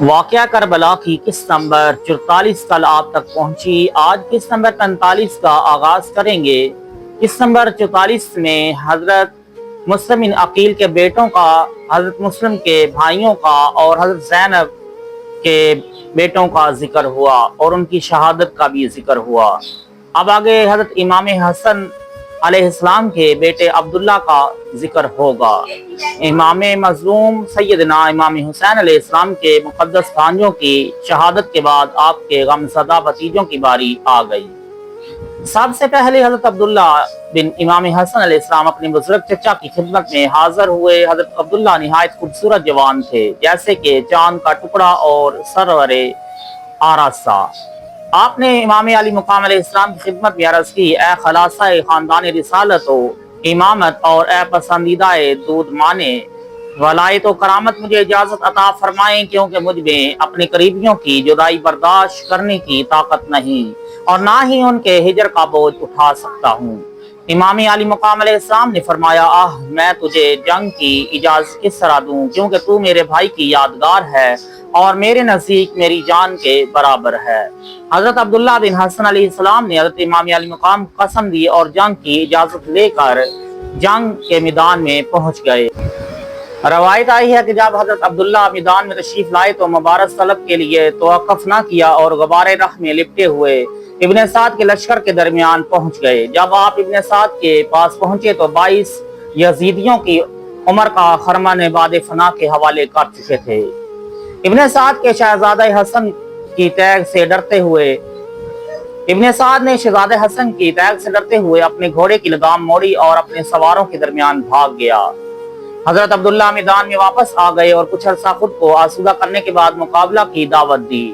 واقعہ کربلا کی قسط نمبر 44 کل آپ تک پہنچی۔ آج قسط نمبر 45 کا آغاز کریں گے۔ قسط نمبر 44 میں حضرت مسلم بن عقیل کے بیٹوں کا، حضرت مسلم کے بھائیوں کا اور حضرت زینب کے بیٹوں کا ذکر ہوا اور ان کی شہادت کا بھی ذکر ہوا۔ اب آگے حضرت امام حسن علیہ السلام کے بیٹے عبداللہ کا ذکر ہوگا۔ امام مظلوم سیدنا امام حسین علیہ السلام کے مقدس بھانجوں کی شہادت کے بعد آپ کے غمزدہ بھتیجوں کی باری آ گئی۔ سب سے پہلے حضرت عبداللہ بن امام حسن علیہ السلام اپنے بزرگ چچا کی خدمت میں حاضر ہوئے۔ حضرت عبداللہ نہایت خوبصورت جوان تھے، جیسے کہ چاند کا ٹکڑا اور سرور آراستہ۔ آپ نے امام علی مقام علیہ السلام کی خدمت میں عرض کی، اے خلاصہ خاندان رسالت و امامت اور اے پسندیدہ دودھ مانے ولایت و کرامت، مجھے اجازت عطا فرمائیں، کیونکہ مجھ میں اپنے قریبیوں کی جدائی برداشت کرنے کی طاقت نہیں اور نہ ہی ان کے ہجر کا بوجھ اٹھا سکتا ہوں۔ امام علی مقام علیہ السلام نے فرمایا، میں تجھے جنگ کی اجازت کس طرح دوں، کیونکہ تو میرے بھائی کی یادگار ہے اور میرے نزدیک میری جان کے برابر ہے۔ حضرت عبداللہ بن حسن علیہ السلام نے حضرت امام علی مقام قسم دی اور جنگ کی اجازت لے کر جنگ کے میدان میں پہنچ گئے۔ روایت آئی ہے کہ جب حضرت عبداللہ میدان میں تشریف لائے تو مبارز طلب کے لیے توقف نہ کیا اور غبار رخ میں لپٹے ہوئے ابن سعد کے لشکر کے درمیان پہنچ گئے۔ جب آپ ابن سعد کے پاس پہنچے تو 22 یزیدیوں کی عمر کا خرمن باد فنا کے حوالے کر چکے تھے۔ ابن سعد کے شہزادہ حسن کی تیغ سے ڈرتے ہوئے اپنے گھوڑے کی لگام موڑی اور اپنے سواروں کے درمیان بھاگ گیا۔ حضرت عبداللہ میدان میں واپس آ گئے اور کچھ عرصہ خود کو آسودہ کرنے کے بعد مقابلہ کی دعوت دی۔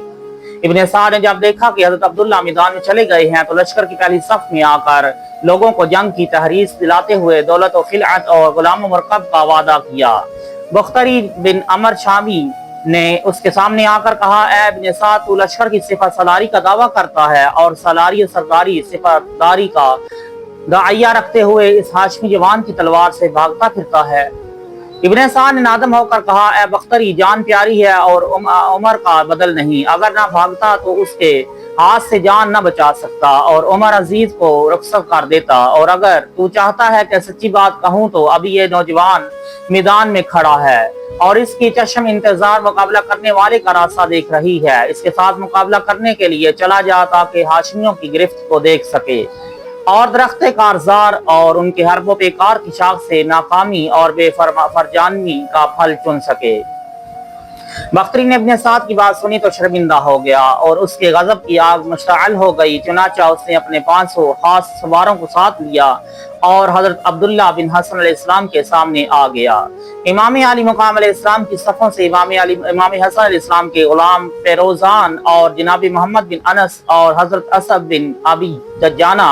ابن سعد نے جب دیکھا کہ حضرت عبداللہ میدان میں چلے گئے ہیں تو لشکر کی پہلی صف میں آ کر لوگوں کو جنگ کی تحریض دلاتے ہوئے دولت و خلعت اور غلام و مرکب کا وعدہ کیا۔ بختری بن عمر شامی نے اس کے سامنے آ کر کہا، اے ابن سعد، تو لشکر کی صفت سالاری کا دعویٰ کرتا ہے اور سالاری و سرداری صفت داری کا داعیہ رکھتے ہوئے اس ہاشمی جوان کی تلوار سے بھاگتا پھرتا ہے۔ ابن سعد نے نادم ہو کر کہا، اے بختری، جان پیاری ہے اور عمر کا بدل نہیں، اگر نہ بھاگتا تو اس کے ہاتھ سے جان نہ بچا سکتا اور عمر عزیز کو رخصت کر دیتا، اور اگر تو چاہتا ہے کہ سچی بات کہوں تو ابھی یہ نوجوان میدان میں کھڑا ہے اور اس کی چشم انتظار مقابلہ کرنے والے کا راستہ دیکھ رہی ہے، اس کے ساتھ مقابلہ کرنے کے لیے چلا جا تاکہ ہاشمیوں کی گرفت کو دیکھ سکے اور درخت کارزار اور ان کے حرب و پیکار کی شاخ سے ناکامی اور بے فرجامی کا پھل چن سکے۔ بختری نے ابن سعد کی بات سنی تو شرمندہ ہو گیا اور اس کے غضب کی آگ مشتعل ہو گئی، چنانچہ اس نے اپنے 500 خاص سواروں کو ساتھ لیا اور حضرت عبداللہ بن حسن علیہ السلام کے سامنے آ گیا۔ امام علی مقام علیہ السلام کی صفوں سے امام حسن علیہ السلام کے غلام پیروزان اور جناب محمد بن انس اور حضرت اسد بن ابی دجانہ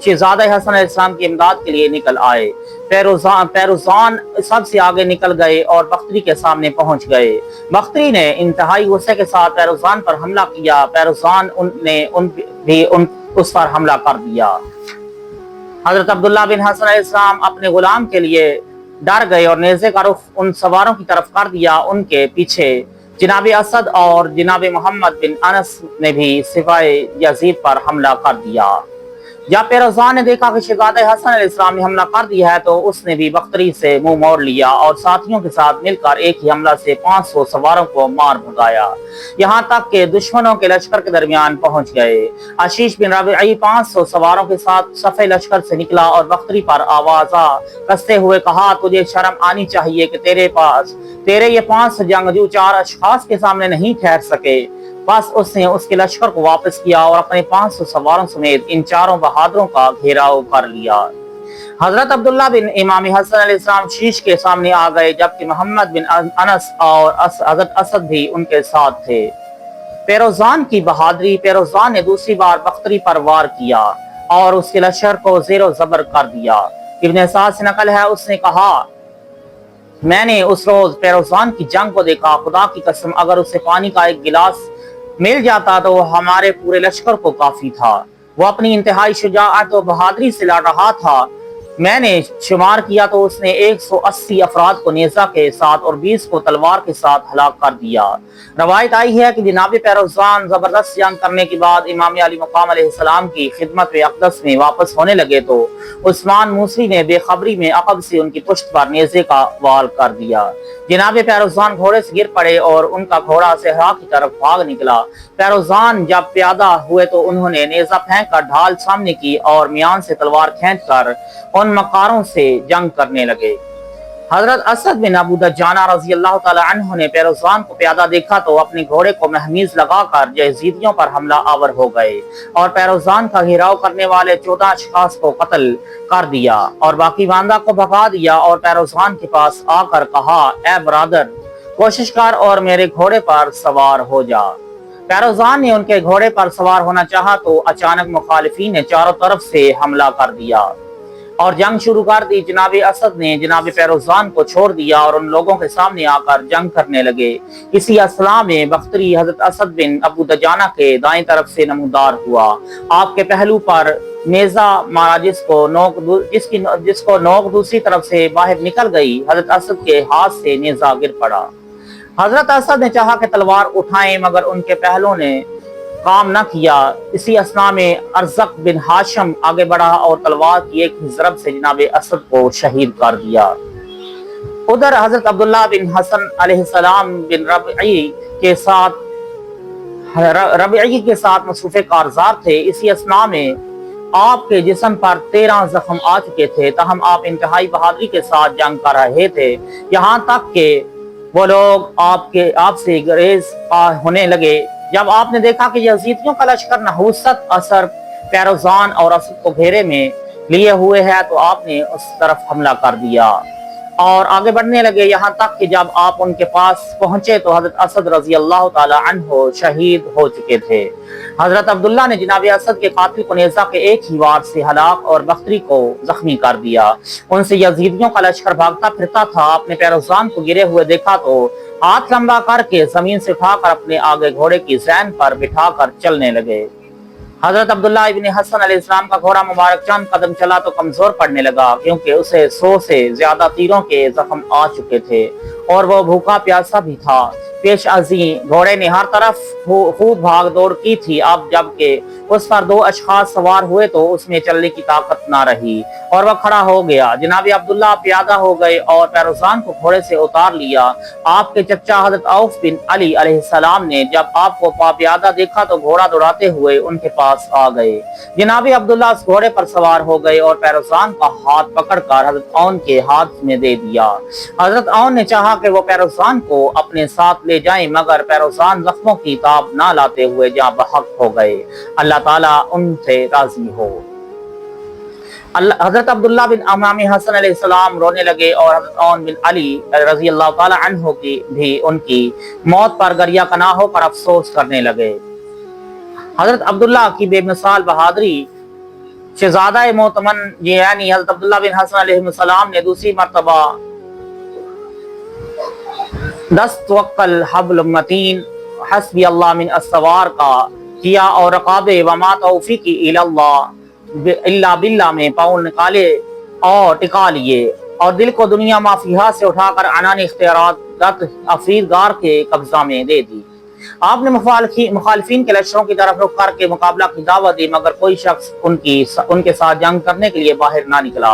شہزادہ حسن علیہ السلام کی امداد کے لیے نکل آئے۔ پیروزان سب سے آگے نکل گئے اور بختری کے سامنے پہنچ گئے۔ بختری نے انتہائی غصے کے ساتھ پیروزان پر حملہ کیا، پیروزان نے اس پر حملہ کر دیا۔ حضرت عبداللہ بن حسن علیہ السلام اپنے غلام کے لیے ڈر گئے اور نیزے کا رخ ان سواروں کی طرف کر دیا۔ ان کے پیچھے جناب اسد اور جناب محمد بن انس نے بھی سپاہ یزید پر حملہ کر دیا۔ جب پیروزان نے دیکھا کہ شہزادہ حسن علیہ السلام نے حملہ کر دیا ہے تو اس نے بھی بختری سے منہ موڑ لیا اور ساتھیوں کے ساتھ مل کر ایک ہی حملہ سے 500 سواروں کو مار بھگایا، یہاں تک کہ دشمنوں کے لشکر کے درمیان پہنچ گئے۔ عشیش بن ربیعی 500 سواروں کے ساتھ صف لشکر سے نکلا اور بختری پر آوازہ کستے ہوئے کہا، تجھے شرم آنی چاہیے کہ تیرے یہ 500 جنگجو 4 اشخاص کے سامنے نہیں ٹھہر سکے۔ بس اس نے اس کے لشکر کو واپس کیا اور اپنے 500 سواروں سمیت ان چاروں بہادروں کا گھیراؤ کر لیا۔ حضرت عبداللہ بن امام حسن علیہ السلام شیش کے سامنے آ گئے، جبکہ محمد بن انس اور حضرت اسد بھی ان کے ساتھ تھے۔ پیروزان کی بہادری، پیروزان نے دوسری بار بختری پر وار کیا اور اس کے لشکر کو زیر و زبر کر دیا۔ ابن سعد سے نقل ہے، اس نے کہا، میں نے اس روز پیروزان کی جنگ کو دیکھا، خدا کی قسم اگر اسے پانی کا ایک گلاس مل جاتا تو ہمارے پورے لشکر کو کافی تھا۔ وہ اپنی انتہائی شجاعت و بہادری سے لڑ رہا تھا۔ میں نے شمار کیا تو اس نے 180 افراد کو نیزہ کے ساتھ اور 20 کو تلوار کے ساتھ ہلاک کر دیا۔ روایت آئی ہے کہ جناب پیروزان زبردست جنگ کرنے کے بعد امام علی مقام علیہ السلام کی خدمت اقدس میں واپس ہونے لگے تو عثمان موسوی نے بے خبری میں عقب سے ان کی پشت پر نیزے کا وال کر دیا۔ جناب پیروزان گھوڑے سے گر پڑے اور ان کا گھوڑا صحرا کی طرف بھاگ نکلا۔ پیروزان جب پیادہ ہوئے تو انہوں نے نیزہ پھینک کر ڈھال سامنے کی اور میان سے تلوار کھینچ کر ان مکاروں سے جنگ کرنے لگے۔ حضرت اسد بن ابو دجانہ رضی اللہ تعالی عنہ نے پیروزان کو پیادہ دیکھا تو اپنے گھوڑے کو مہمیز لگا کر یزیدیوں پر حملہ آور ہو گئے اور پیروزان کا گھیراؤ کرنے والے 14 اشخاص کو قتل کر دیا اور باقی باندہ کو بھگا دیا اور پیروزان کے پاس آ کر کہا، اے برادر، کوشش کر اور میرے گھوڑے پر سوار ہو جا۔ پیروزان نے ان کے گھوڑے پر سوار ہونا چاہا تو اچانک مخالفین نے چاروں طرف سے حملہ کر دیا اور جنگ شروع کر دی۔ جناب اسد نے جناب پیروزان کو چھوڑ دیا اور ان لوگوں کے سامنے آ کر جنگ کرنے لگے۔ اسی اثناء میں بختری حضرت اسد بن ابو دجانہ کے دائیں طرف سے نمودار ہوا۔ آپ کے پہلو پر نیزہ مارا جس کو نوک دوسری طرف سے باہر نکل گئی۔ حضرت اسد کے ہاتھ سے نیزہ گر پڑا۔ حضرت اسد نے چاہا کہ تلوار اٹھائیں مگر ان کے پہلوں نے کام نہ کیا۔ اسی اثناء میں ارزق بن ہاشم آگے بڑھا اور تلوار کی ایک ہی ضرب سے جناب اسد کو شہید کر دیا۔ ادھر حضرت عبداللہ بن حسن علیہ السلام بن ربعی کے ساتھ مصروف کارزار تھے۔ اسی اثناء میں آپ کے جسم پر 13 زخم آ چکے تھے، تاہم آپ انتہائی بہادری کے ساتھ جنگ کر رہے تھے، یہاں تک کہ وہ لوگ آپ سے گریز ہونے لگے۔ جب آپ نے دیکھا کہ یزیدیوں کا لشکر نحوست، اثر، پیروزان اور اسد کو گھیرے میں لیے ہوئے ہے تو آپ نے اس طرف حملہ کر دیا اور آگے بڑھنے لگے، یہاں تک کہ جب آپ ان کے پاس پہنچے تو حضرت اسد رضی اللہ تعالی عنہ شہید ہو چکے تھے۔ حضرت عبداللہ نے جناب اسد کے قاتل کو نیزہ کے ایک ہی وار سے ہلاک اور بختری کو زخمی کر دیا۔ ان سے یزیدیوں کا لشکر بھاگتا پھرتا تھا۔ آپ نے پیروزان کو گرے ہوئے دیکھا تو ہاتھ لمبا کر کے زمین سے اٹھا کر اپنے آگے گھوڑے کی زین پر بٹھا کر چلنے لگے۔ حضرت عبداللہ ابن حسن علیہ السلام کا گھوڑا مبارک چند قدم چلا تو کمزور پڑنے لگا کیونکہ اسے 100 سے زیادہ تیروں کے زخم آ چکے تھے اور وہ بھوکا پیاسا بھی تھا۔ پیش ازیں گھوڑے نے ہر طرف خوب بھاگ دوڑ کی تھی۔ اب جبکہ اس پر 2 اشخاص سوار ہوئے تو اس میں چلنے کی طاقت نہ رہی اور وہ کھڑا ہو گیا۔ جناب عبداللہ پیادہ ہو گئے اور پیروزان کو گھوڑے سے اتار لیا۔ آپ کے چچا حضرت عوف بن علی علیہ السلام نے جب آپ کو پیادہ دیکھا تو گھوڑا دوڑاتے ہوئے ان کے پاس آ گئے۔ جناب عبداللہ اس گھوڑے پر سوار ہو گئے اور پیروزان کا ہاتھ پکڑ کر حضرت عون کے ہاتھ میں دے دیا۔ حضرت عون نے چاہا کہ وہ پیروزان کو اپنے ساتھ لے جائیں مگر پیروزان زخموں کی تاب نہ لاتے ہوئے جاں بحق ہو گئے۔ اللہ تعالیٰ ان سے راضی ہو۔ حضرت عبداللہ بن امام حسن علیہ السلام رونے لگے اور حضرت عون بن علی رضی اللہ تعالی عنہ کی بھی ان کی موت پر گریہ کناہ ہو کر افسوس کرنے لگے۔ حضرت عبداللہ کی بے مثال بہادری، شہزادہ معتمن یعنی حضرت عبداللہ بن حسن علیہ السلام نے دوسری مرتبہ دست وقل حبل متین حسبی اللہ من السوار کا کیا اور رقاب وما توفیقی الا باللہ میں پاؤں نکالے اور ٹکا لیے اور دل کو دنیا مافیہا سے اٹھا کر عنان اختیارات افریدگار کے قبضہ میں دے دی۔ آپ نے مخالفین کے لشکروں کی طرف رخ کر کے مقابلہ کی دعوت دی مگر کوئی شخص ان کے ساتھ جنگ کرنے کے لیے باہر نہ نکلا۔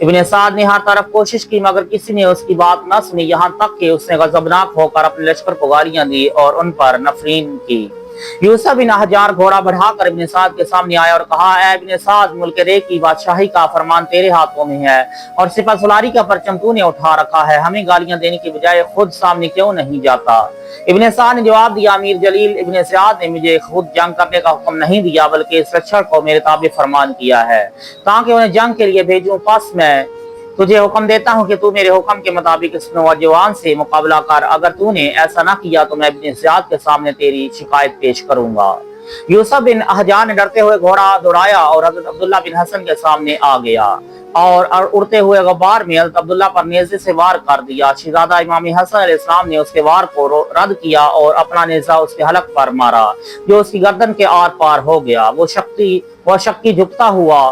ابن سعد نے ہر طرف کوشش کی مگر کسی نے اس کی بات نہ سنی، یہاں تک کہ اس نے غضبناک ہو کر اپنے لشکر کو گالیاں دی اور ان پر نفرین کی۔ یوسف بن حجار گھوڑا بڑھا کر ابن سعد کے سامنے آیا اور کہا، اے ابن سعد، ملک رے کی بادشاہی کا فرمان تیرے ہاتھوں میں ہے اور سپہ سالاری کا پرچم تو نے اٹھا رکھا ہے، ہمیں گالیاں دینے کی بجائے خود سامنے کیوں نہیں جاتا؟ ابن سعد نے جواب دیا، امیر جلیل ابن سعد نے مجھے خود جنگ کرنے کا حکم نہیں دیا بلکہ اس لشکر کو میرے تابع فرمان کیا ہے تاکہ انہیں جنگ کے لیے بھیجوں، پس میں تجھے حکم دیتا ہوں کہ تو میرے حکم کے مطابق اس نوجوان سے مقابلہ کر، اگر تو نے ایسا نہ کیا تو میں ابن سعد کے سامنے تیری شکایت پیش کروں گا۔ یوسف بن حجار نے ڈرتے ہوئے گھوڑا دوڑایا اور حضرت عبداللہ بن حسن کے سامنے آ گیا اور اڑتے ہوئے غبار میں حضرت عبداللہ پر نیزے سے وار کر دیا۔ شہزادہ امام حسن علیہ السلام نے اس کے وار کو رد کیا اور اپنا نیزہ اس کے حلق پر مارا جو اس کی گردن کے آر پار ہو گیا۔ وہ شکی جھکتا ہوا